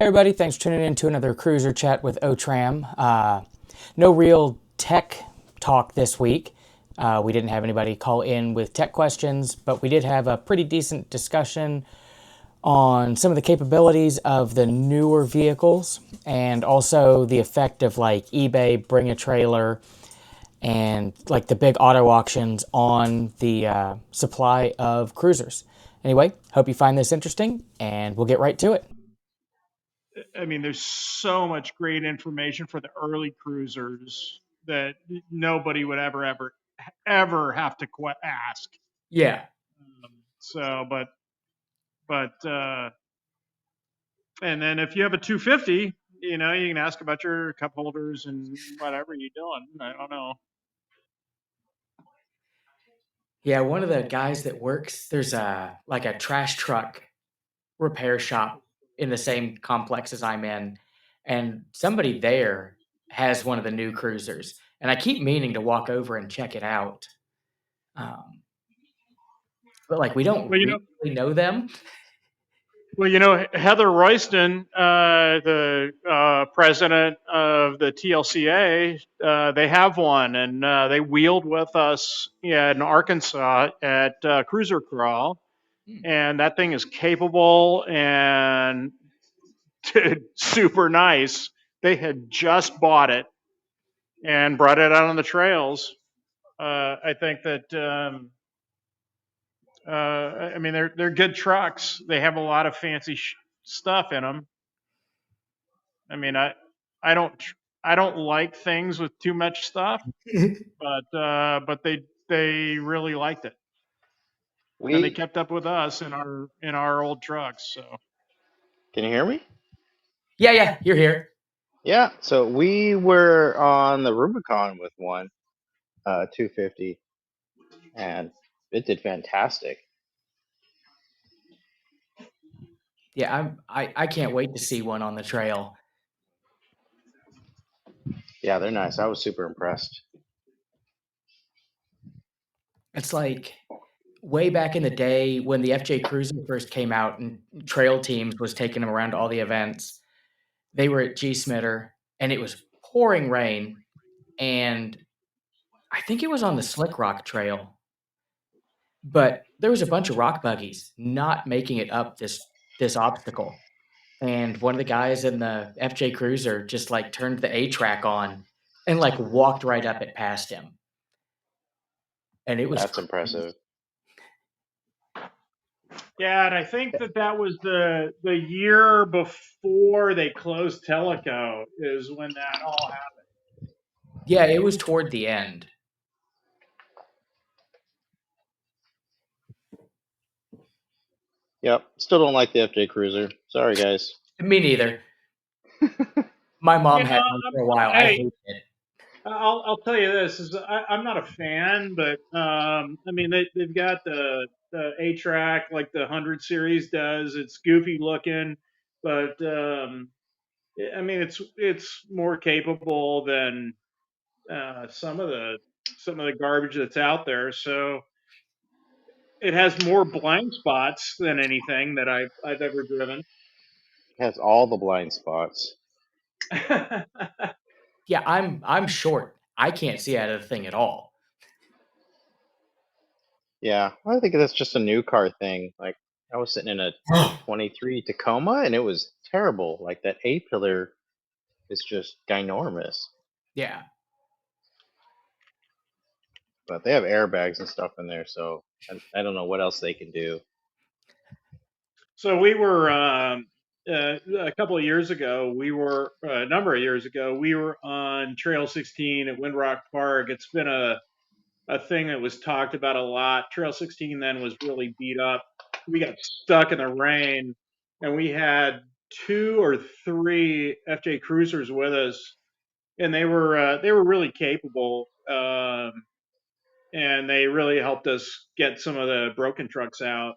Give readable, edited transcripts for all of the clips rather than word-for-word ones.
Hey everybody, thanks for tuning in to another cruiser chat with OTRAMM. No real tech talk this week. We didn't have anybody call in with tech questions, but we did have a pretty decent discussion on some of the capabilities of the newer vehicles and also the effect of like eBay, Bring a Trailer, and like the big auto auctions on the supply of cruisers. Anyway, hope you find this interesting and we'll get right to it. I mean, there's so much great information for the early cruisers that nobody would ever have to ask. Yeah. So, but, and then if you have a 250, you can ask about your cup holders and whatever you're doing. I don't know. Yeah, one of the guys that works, there's a trash truck repair shop in the same complex as I'm in, and somebody there has one of the new cruisers, and I keep meaning to walk over and check it out. Um, but like we don't Well, really know them. Heather Royston, the president of the TLCA, they have one, and they wheeled with us in Arkansas at Cruiser Crawl, Hmm. and that thing is capable and super nice. They had just bought it and brought it out on the trails. I think that I mean they're good trucks. They have a lot of fancy stuff in them. I mean, I don't I don't like things with too much stuff, but they really liked it, and they We kept up with us in our old trucks. So can you hear me? Yeah, yeah, you're here. Yeah. So we were on the Rubicon with one 250, and it did fantastic. Yeah, I can't wait to see one on the trail. Yeah, they're nice. I was super impressed. It's like way back in the day when the FJ Cruiser first came out and Trail Teams was taking them around to all the events. They were at G Smitter and it was pouring rain, and I think it was on the Slick Rock Trail, but there was a bunch of rock buggies not making it up this obstacle. And one of the guys in the FJ Cruiser just like turned the A track on and like walked right up it past him. And it was That's crazy. impressive. yeah, and I think that was the year before they closed Teleco is when that all happened. Yeah, it was toward the end. Yep. Still don't like the FJ Cruiser. Sorry, guys. Me neither. My mom You know, had one for a while. I hey, hated it. I'll tell you this is I'm not a fan, but I mean they've got the A track like the 100 series does. It's goofy looking, but I mean it's more capable than some of the garbage that's out there. So it has more blind spots than anything that I've ever driven. It has all the blind spots. Yeah, I'm short. I can't see out of the thing at all. Yeah, I think that's just a new car thing. Like I was sitting in a 23 Tacoma, and it was terrible. Like that A pillar is just ginormous. Yeah. But they have airbags and stuff in there, so I don't know what else they can do. So we were a couple of years ago. We were a number of years ago. We were on Trail 16 at Windrock Park. It's been a thing that was talked about a lot. Trail 16 then was really beat up. We got stuck in the rain, and we had two or three FJ Cruisers with us, and they were really capable, and they really helped us get some of the broken trucks out.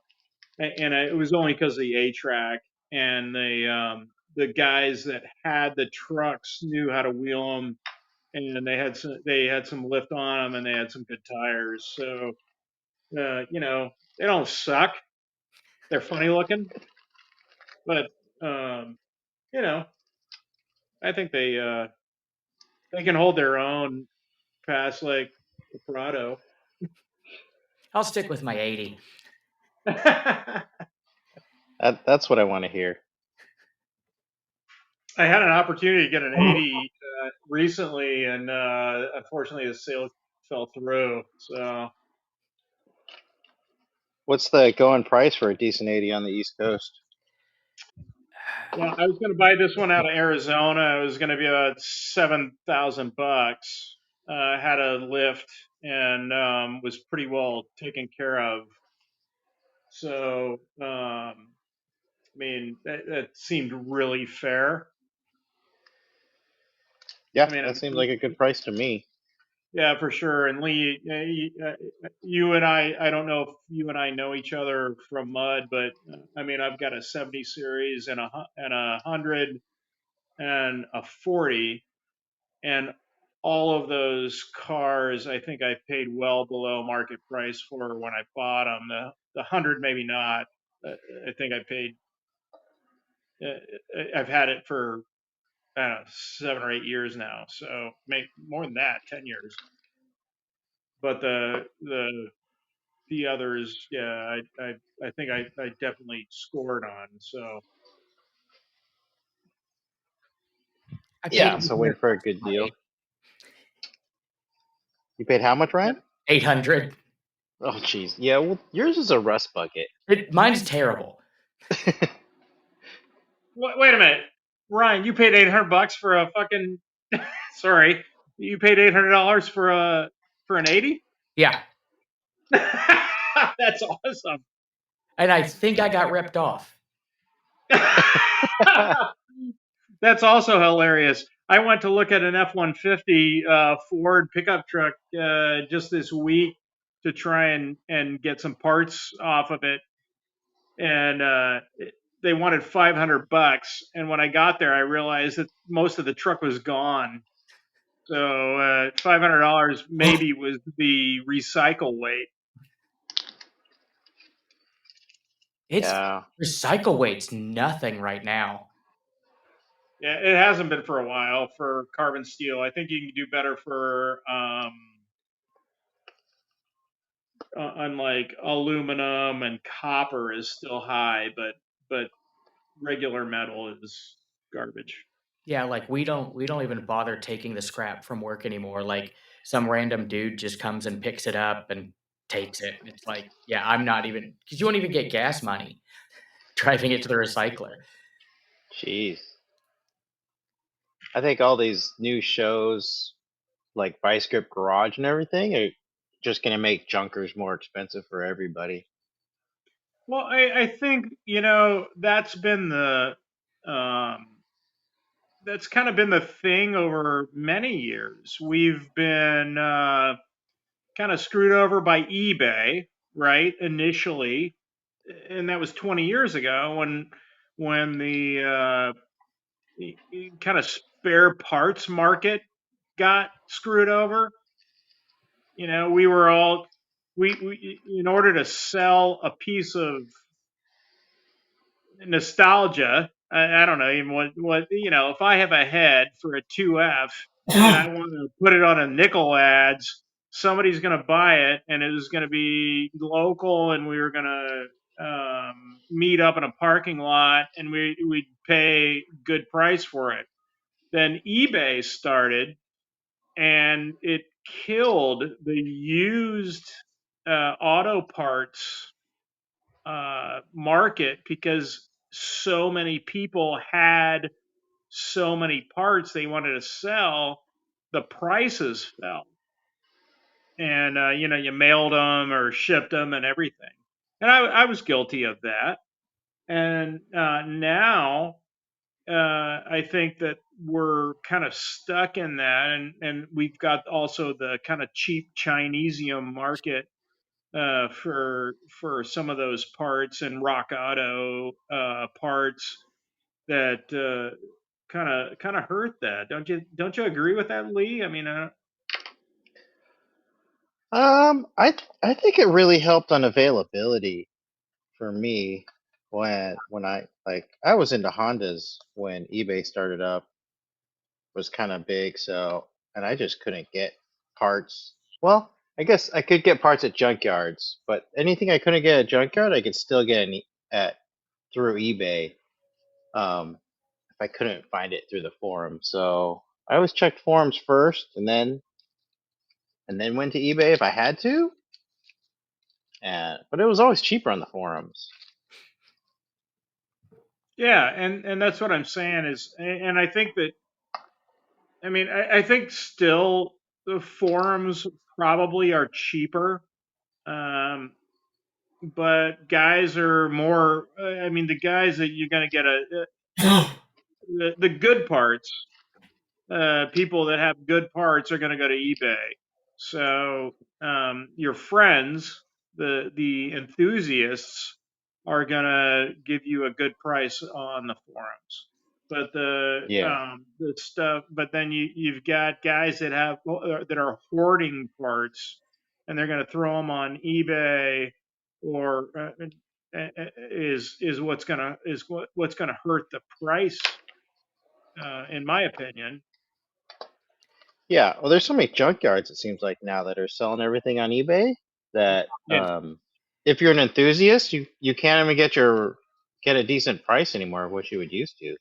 And it was only because of the A track and the guys that had the trucks knew how to wheel them, and they had some lift on them, and they had some good tires. So they don't suck. They're funny looking, but um, you know, I think they can hold their own past like the Prado. I'll stick with my 80. I That's what I want to hear. had an opportunity to get an 80 recently, and unfortunately the sale fell through. So, What's the going price for a decent 80 on the East Coast? well, I was going to buy this one out of Arizona. It was going to be about $7,000. Had a lift and was pretty well taken care of. So, I mean, that seemed really fair. Yeah, I mean, that seems like a good price to me. yeah, for sure. And Lee, you and I don't know if you and I know each other from Mud, but I mean, I've got a 70 series and a 100 and a 40, and all of those cars, I think I paid well below market price for when I bought them. The 100, maybe not. I think I paid. I've had it for I don't know, 7 or 8 years now, so maybe more than that, 10 years. But the others, yeah, I think I definitely scored on. So I paid Yeah, so waiting 800 for a bucks good for my deal. You paid how much, Ryan? 800. Oh, jeez. Yeah, well, yours is a rust bucket. Mine's terrible. wait a minute, Ryan, you paid 800 bucks for a fucking. Sorry, you paid $800 for an 80. Yeah. That's awesome. And I think I got ripped off. That's also hilarious. I went to look at an F-150 Ford pickup truck just this week to try and get some parts off of it, and they wanted $500. And when I got there, I realized that most of the truck was gone. So $500 maybe was the recycle weight. It's Yeah. recycle weight's nothing right now. Yeah, it hasn't been for a while for carbon steel. I think you can do better for unlike aluminum and copper is still high, but regular metal is garbage. Yeah, like we don't even bother taking the scrap from work anymore. Like some random dude just comes and picks it up and takes it. And it's like, yeah, I'm not even because you won't even get gas money driving it to the recycler. Jeez. I think all these new shows like Vice Grip Garage and everything are just going to make junkers more expensive for everybody. Well, I think um, that's kind of been the thing over many years. We've been kind of screwed over by eBay, right? Initially, and that was 20 years ago when the kind of spare parts market got screwed over. We were all we in order to sell a piece of nostalgia. I don't know even what if I have a head for a 2F and I want to put it on a nickel ads, somebody's going to buy it, and it was going to be local, and we were going to meet up in a parking lot, and we'd pay good price for it. Then eBay started, and it killed the used auto parts market because so many people had so many parts they wanted to sell. The prices fell, and you mailed them or shipped them and everything. And I was guilty of that. And now I think that we're kind of stuck in that, and we've got also the kind of cheap Chinesium market for some of those parts and Rock Auto parts that kind of hurt that. Don't you agree with that, Lee? I mean, I think it really helped on availability for me. when I was into Hondas when eBay started up, was kind of big, so and I just couldn't get parts. Well, I guess I could get parts at junkyards, but anything I couldn't get at junkyard, I could still get at through eBay. Um, if I couldn't find it through the forum, so I always checked forums first, and then went to eBay if I had to. And but it was always cheaper on the forums. Yeah, and that's what I'm saying is, and I think that, I mean, I think still the forums probably are cheaper, um, but guys are more. I mean, the guys that you're going to get the good parts, people that have good parts are going to go to eBay. So your friends, the enthusiasts, are going to give you a good price on the forums. But Yeah, the stuff, but then you've got guys that have that are hoarding parts, and they're going to throw them on eBay, or is what's gonna is what's gonna hurt the price, in my opinion. yeah. Well, there's so many junkyards it seems like now that are selling everything on eBay that Yeah, if you're an enthusiast, you can't even get a decent price anymore of what you would used to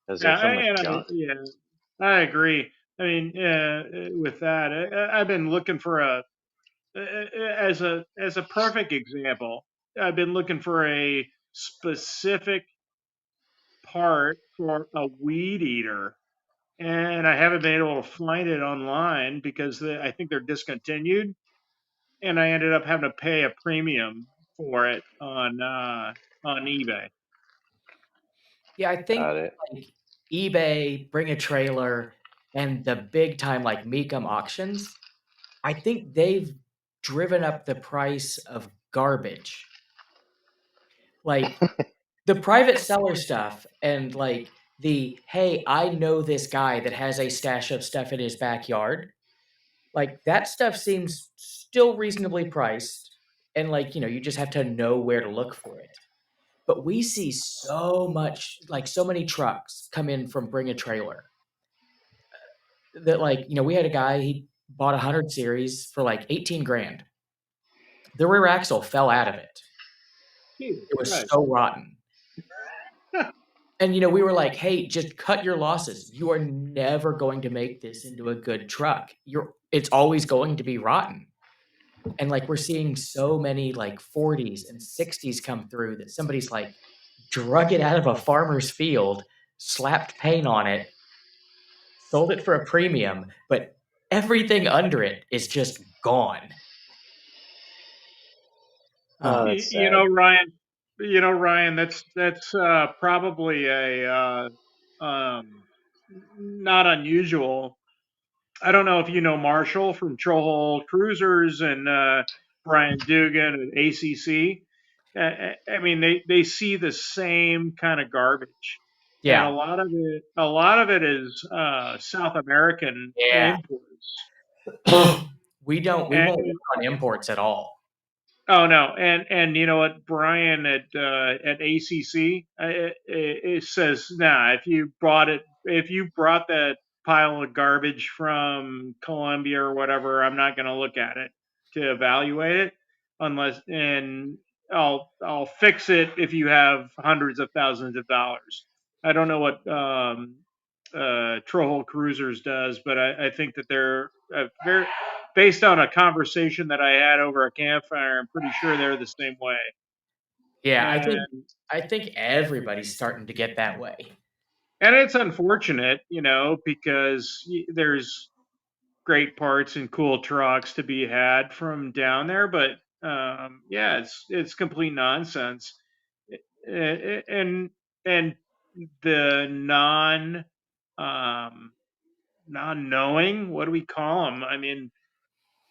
because yeah, there's so much and junk. yeah, I agree. I mean, with that, I've been looking for as a perfect example. I've been looking for a specific part for a weed eater, and I haven't been able to find it online because I think they're discontinued, and I ended up having to pay a premium for it on eBay. Yeah, I think Got it. like eBay, Bring a Trailer, and the big time like Mecum auctions, I think they've driven up the price of garbage. Like the private seller stuff and like the hey, I know this guy that has a stash of stuff in his backyard. Like that stuff seems still reasonably priced and like, you just have to know where to look for it. But we see so much like so many trucks come in from Bring a Trailer that like, we had a guy he bought a 100 series for like 18 grand. The rear axle fell out of it. Jesus It was Christ. so rotten. And we were like, "Hey, just cut your losses. You are never going to make this into a good truck. It's always going to be rotten." And like we're seeing so many like 40s and 60s come through that somebody's like drug it out of a farmer's field, slapped paint on it, sold it for a premium, but everything under it is just gone. Oh, Um, that's sad. Ryan, that's probably a not unusual. I don't know if you know Marshall from Troll Cruisers and Brian Dugan at ACC. I mean, they see the same kind of garbage, and yeah. a lot of it is South American Yeah. imports. We won't work on imports at all. Oh no, and you know what, Brian at ACC it says, nah, if you brought that pile of garbage from Colombia or whatever, I'm not going to look at it to evaluate it unless, and I'll fix it if you have hundreds of thousands of dollars. I don't know what Troll Cruisers does, but I think that they're very, based on a conversation that I had over a campfire, I'm pretty sure they're the same way. Yeah, And I think everybody's starting to get that way. it's unfortunate, because there's great parts and cool trucks to be had from down there, but yeah, it's complete nonsense. And and the um, non knowing, what do we call them? I mean,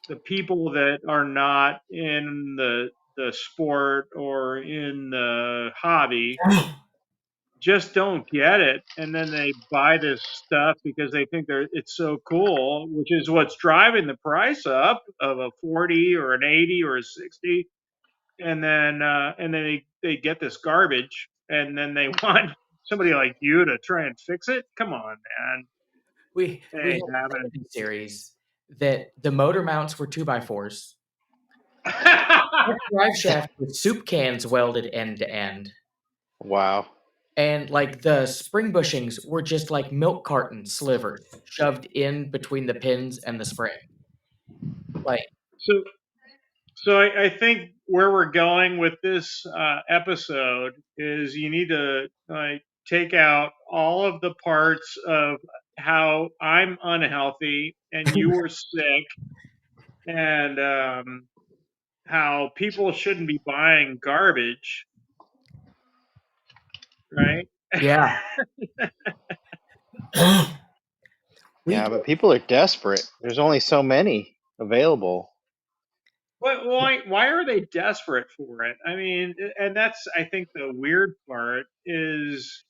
the people that are not in the sport or in the hobby just don't get it, and then they buy this stuff because they think it's so cool, which is what's driving the price up of a 40 or an 80 or a 60. and then they get this garbage, and then they want somebody like you to try and fix it. Come on, man. It We had ain't a happening. 70 series that the motor mounts were 2 by 4s, drive shaft with soup cans welded end to end, Wow. and, like, the spring bushings were just like milk carton slivers shoved in between the pins and the spring. Like, so So I think where we're going with this episode is you need to like take out all of the parts of how I'm unhealthy and you were sick, and how people shouldn't be buying garbage, right? yeah. We Yeah, but people are desperate. There's only so many available. But why are they desperate for it? I mean, and that's I think the weird part is,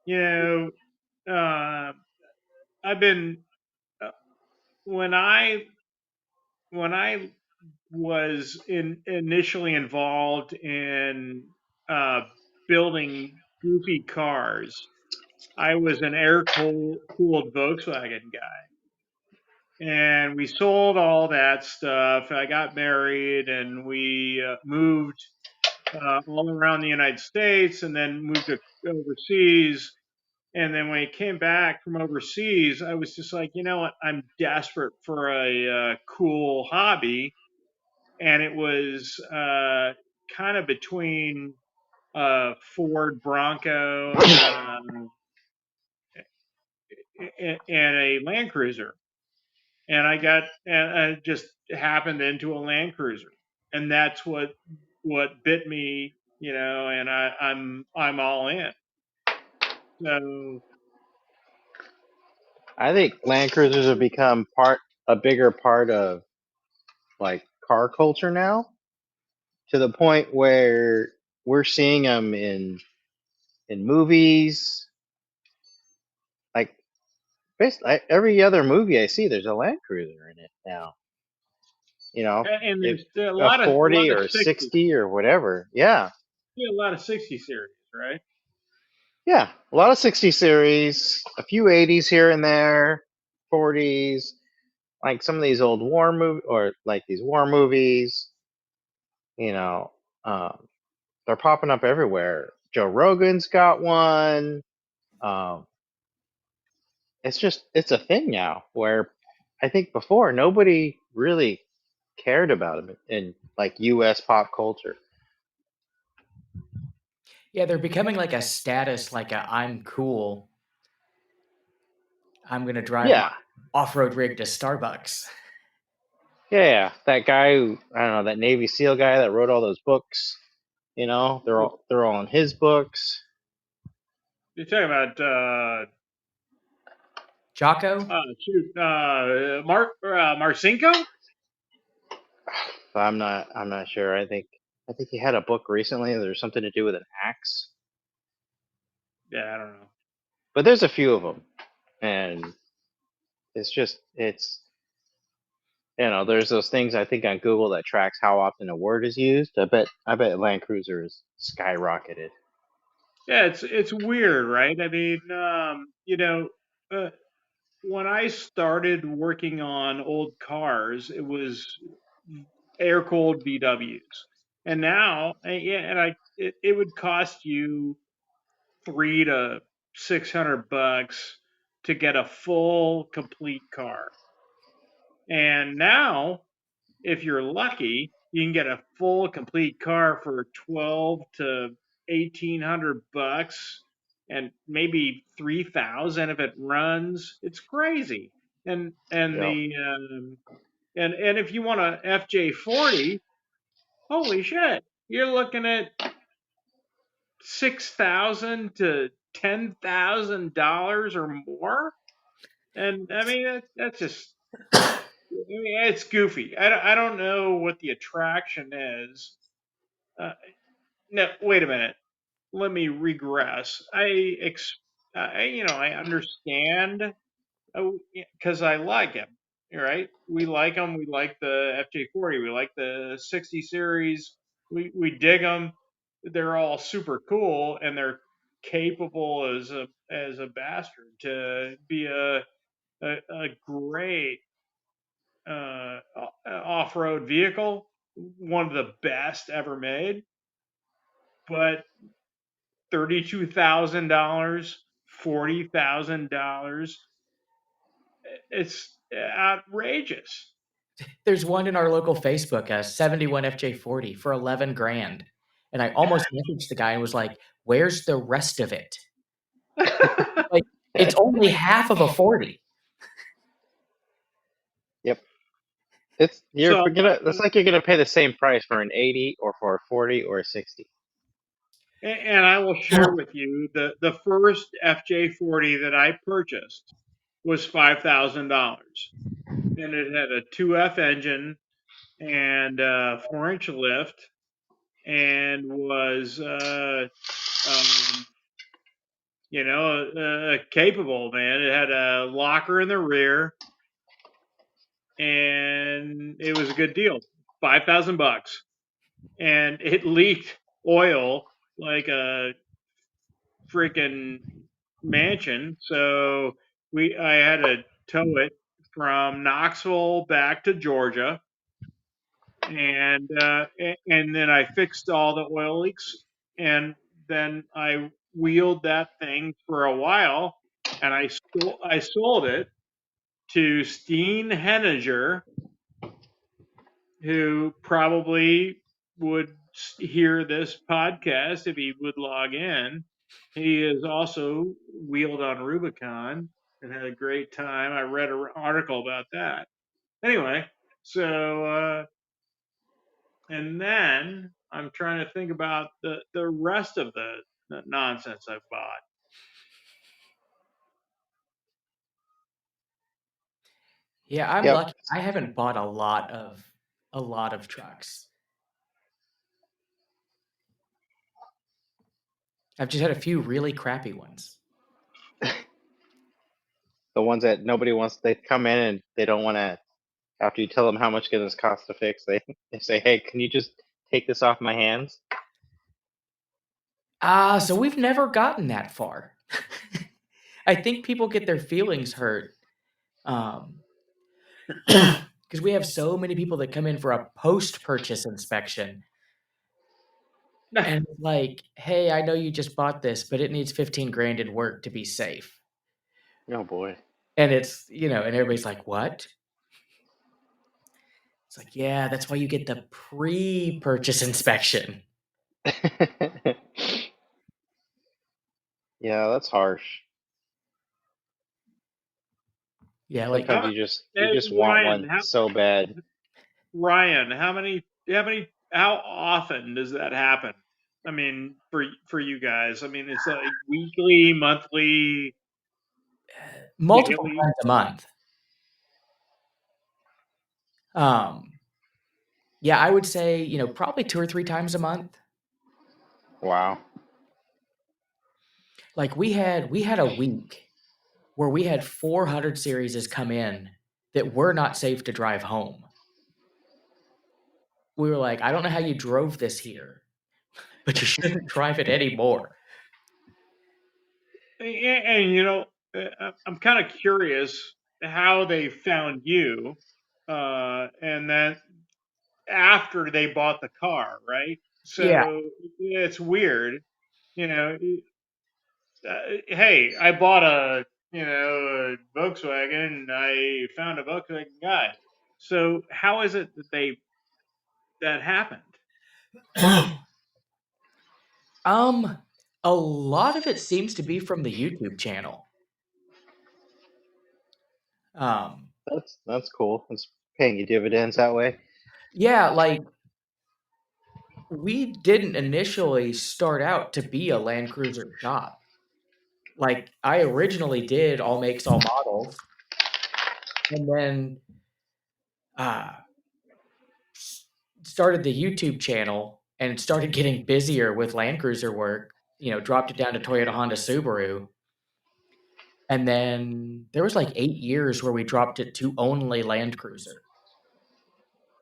you know, uh, I've been uh, when I was initially involved in uh, building goofy cars, I was an cooled Volkswagen guy, and we sold all that stuff. I got married, and we moved all around the United States, and then moved overseas. And then when I came back from overseas, I was just like, you know what? I'm desperate for a cool hobby, and it was kind of between a Ford Bronco and a Land Cruiser, and I just happened into a Land Cruiser, and that's what bit me, and I'm all in. So I think Land Cruisers have become a bigger part of like car culture now, to the point where we're seeing them in movies. Like basically every other movie I see, there's a Land Cruiser in it now. You know, and if there's a a lot of 40 or a 60, 60 or whatever. Yeah, a lot of 60 series, right? yeah, a lot of 60 series, a few 80s here and there, 40s, like some of these old war movie or like these war movies. You know, um, they're popping up everywhere. Joe Rogan's got one. Um, it's a thing now where I think before nobody really cared about them in like U.S. pop culture. Yeah, they're becoming like a status, like a "I'm cool. I'm gonna drive my Yeah, off-road rig to Starbucks." yeah. That guy who I don't know, that Navy SEAL guy that wrote all those books. You know, they're all in his books. You're talking about Jocko? Marcinko? But I'm not sure. I think he had a book recently. There's something to do with an axe. Yeah, I don't know. But there's a few of them, and it's there's those things I think on Google that tracks how often a word is used. I bet Land Cruiser is skyrocketed. Yeah, it's weird, right? I mean, uh, when I started working on old cars, it was air cooled VWs, and now, yeah, and it would cost you 300 to 600 bucks to get a full complete car, and now if you're lucky, you can get a full complete car for 12 to 1800 bucks, and maybe 3,000 if it runs. It's crazy. And Yep. the and if you want a FJ40, holy shit, you're looking at 6,000 to $10,000 or more. And I mean that's just, I mean, it's goofy. I don't know what the attraction is. Uh, No, wait a minute. Let me regress. I understand because I like him. Right? We like him. We like the FJ40. We like the 60 series. we dig them. They're all super cool, and they're capable as a bastard to be a great off road vehicle, one of the best ever made. But $32,000, $40,000, it's outrageous. There's one in our local Facebook, a 71 FJ40 for 11 grand. And I almost messaged the guy and was like, "Where's the rest of it?" Like, it's only half of a 40. Yep. It's you're So gonna. That's like you're gonna pay the same price for an 80 or for a 40 or a 60. and I will share with you the first FJ40 that I purchased was $5,000, and it had a 2F engine and 4-inch lift, and was um, capable, man. It had a locker in the rear, and it was a good deal. $5,000, and it leaked oil like a freaking mansion. So I had to tow it from Knoxville back to Georgia, and then I fixed all the oil leaks, and then I wheeled that thing for a while, and I sold it to Steen Henniger, who probably would hear this podcast if he would log in. He is also wheeled on Rubicon and had a great time. I read an article about that. Anyway, so and then I'm trying to think about the rest of the nonsense I've bought. Yeah, I'm Yep. lucky. I haven't bought a lot of trucks. I've just had a few really crappy ones. The ones that nobody wants, they come in and they don't want to. After you tell them how much it's going to cost to fix, they say, "Hey, can you just take this off my hands?" So we've never gotten that far. I think people get their feelings hurt, um, because we have so many people that come in for a post-purchase inspection, and it's like, "Hey, I know you just bought this, but it needs 15 grand in work to be safe." Oh boy. And and everybody's like, "What?" It's like, "Yeah, that's why you get the pre-purchase inspection." Yeah, that's harsh. Yeah, like, Sometimes How, you hey, just want one so bad. Ryan, how often does that happen? I mean, for you guys, I mean, it's like weekly, monthly, multiple daily. times a month. Um, yeah, I would say, probably 2 or 3 times a month. Wow. Like, we had a week where we had 400 series come in that were not safe to drive home. We were like, "I don't know how you drove this here, but you shouldn't drive it anymore." And I'm kind of curious how they found you, and then after they bought the car, right? Yeah. So it's weird, you know. Hey, I bought a Volkswagen. I found a Volkswagen guy. So how is it that happened? Um, a lot of it seems to be from the YouTube channel. Um, That's cool. It's paying you dividends that way. yeah, like, we didn't initially start out to be a Land Cruiser shop. Like, I originally did all makes, all models, and then, uh, s started the YouTube channel and started getting busier with Land Cruiser work, dropped it down to Toyota, Honda, Subaru, and then there was, like, 8 years where we dropped it to only Land Cruiser.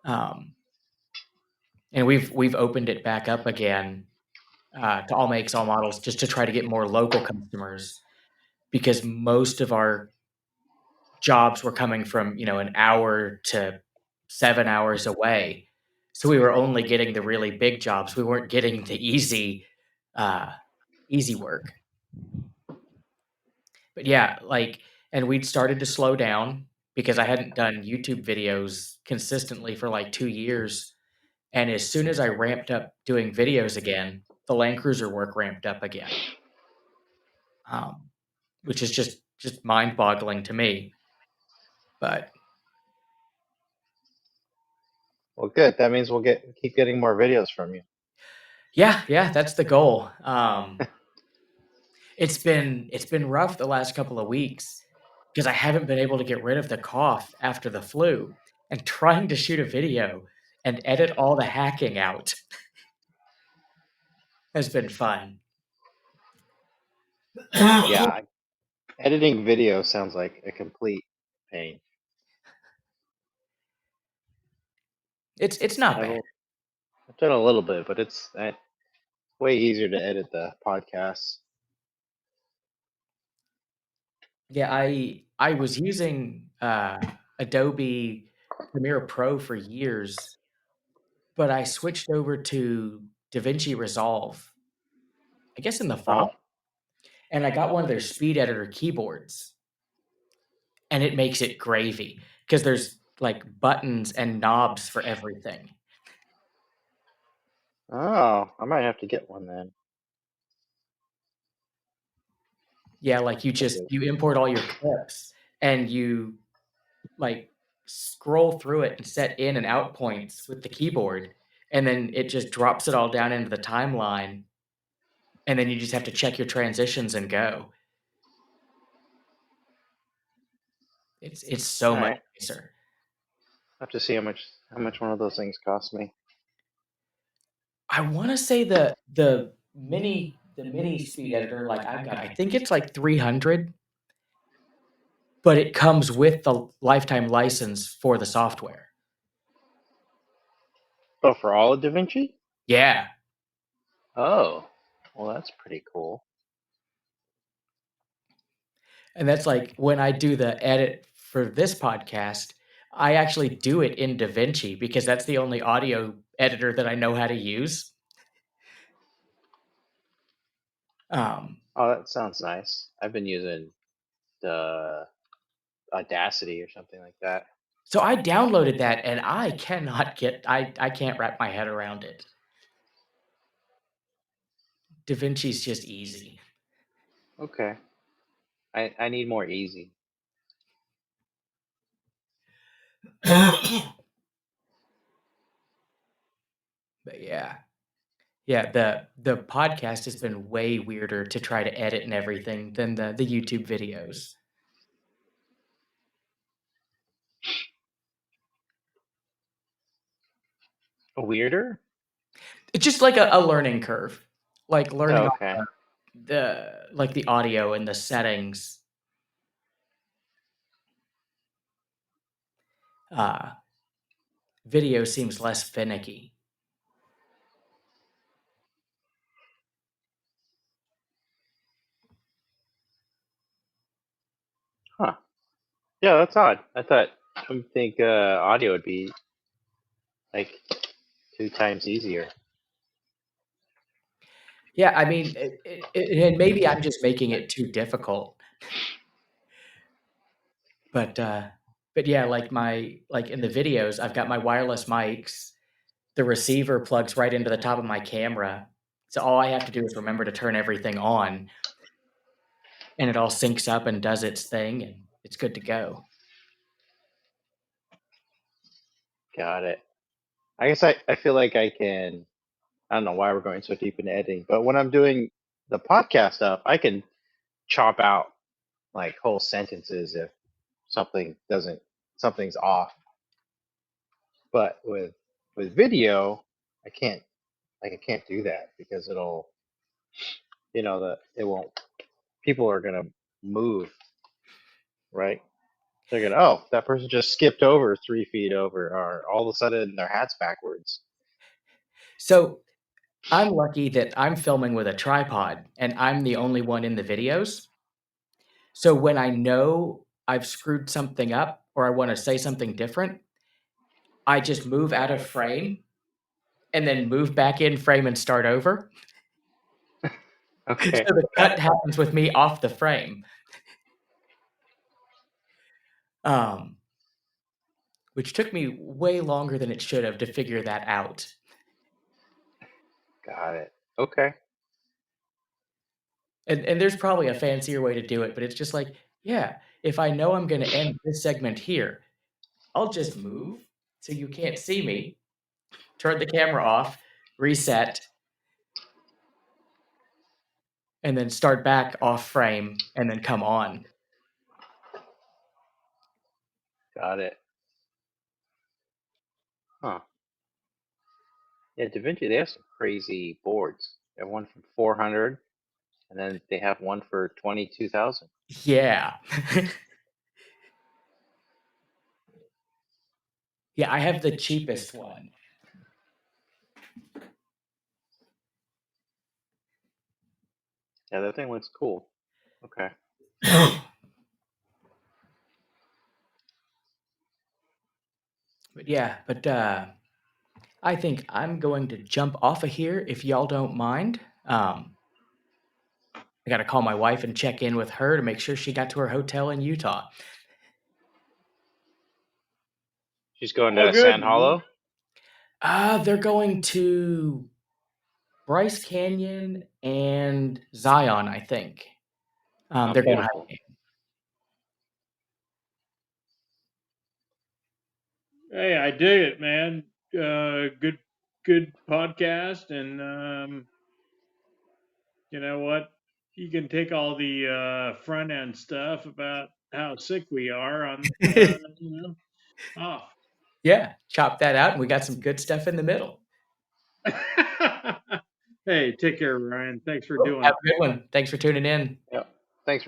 Um, and we've opened it back up again to all makes, all models, just to try to get more local customers because most of our jobs were coming from an hour to 7 hours away. So we were only getting the really big jobs. We weren't getting the uh, easy work. But yeah, and we'd started to slow down because I hadn't done YouTube videos consistently for like 2 years. And as soon as I ramped up doing videos again, the Land Cruiser work ramped up again, um, which is just mind boggling to me. But Well, good. That means we'll keep getting more videos from you. yeah, that's the goal. It's been rough the last couple of weeks because I haven't been able to get rid of the cough after the flu, and trying to shoot a video and edit all the hacking out has been fun. Yeah, editing video sounds like a complete pain. It's not I've bad. o- I've done a little bit, but it's way easier to edit the podcasts. Yeah, I was using Adobe Premiere Pro for years, but I switched over to DaVinci Resolve, I guess in the Uh huh. fall, and I got one of their speed editor keyboards, and it makes it gravy because there's like buttons and knobs for everything. Oh, I might have to get one then. Yeah, like you import all your clips and you like scroll through it and set in and out points with the keyboard, and then it just drops it all down into the timeline, and then you just have to check your transitions and go. It's so All much right, nicer. I have to see how much one of those things cost me. I want to say the mini speed editor like I've got, I think it's like 300, but it comes with the lifetime license for the software. Oh, for all of DaVinci? Yeah. Oh, well, that's pretty cool. And that's like when I do the edit for this podcast, I actually do it in DaVinci because that's the only audio editor that I know how to use. Um, Oh, that sounds nice. I've been using the Audacity or something like that. so I downloaded that and I can't wrap my head around it. DaVinci's just easy. Okay, I need more easy. But yeah. Yeah, the podcast has been way weirder to try to edit and everything than the YouTube videos. Weirder? It's just like a learning curve, like Oh, learning all okay. the audio and the settings. Uh, Video seems less finicky. Huh. Yeah, that's odd. I would think audio would be like 2 times easier. Yeah, I mean, and maybe I'm just making it too difficult, but yeah, like in the videos, I've got my wireless mics. The receiver plugs right into the top of my camera, so all I have to do is remember to turn everything on, and it all syncs up and does its thing, and it's good to go. Got it. I guess I feel like I can. I don't know why we're going so deep into editing, but when I'm doing the podcast stuff, I can chop out like whole sentences if something doesn't something's off. But with video, I can't I can't do that because it'll the it won't people are gonna move, right? They're gonna, oh, that person just skipped over 3 feet over, or all of a sudden their hat's backwards. So I'm lucky that I'm filming with a tripod and I'm the only one in the videos. So when I know I've screwed something up or I want to say something different, I just move out of frame and then move back in frame and start over. Okay. So the cut happens with me off the frame. Um, which took me way longer than it should have to figure that out. Got it. Okay. And there's probably a fancier way to do it, but it's just like, yeah, if I know I'm going to end this segment here, I'll just move so you can't see me, turn the camera off, reset, and then start back off frame and then come on. Got it. Huh. Yeah, DaVinci, they have some crazy boards. They have one from 400, and then they have one for 22,000. Yeah. Yeah, I have the cheapest one. Yeah, that thing looks cool. Okay. But yeah, I think I'm going to jump off of here if y'all don't mind. I got to call my wife and check in with her to make sure she got to her hotel in Utah. She's going Oh, to good, Sand man. Hollow. They're going to Bryce Canyon and Zion, I think. Oh, They're going beautiful. hiking. Hey, I dig it, man. Good podcast, and you know what? You can take all the front end stuff about how sick we are on, off. Yeah, chop that out, and we got some good stuff in the middle. Hey, take care, Ryan. Thanks for Cool. doing Have it. a good one. Thanks for tuning in. Yep.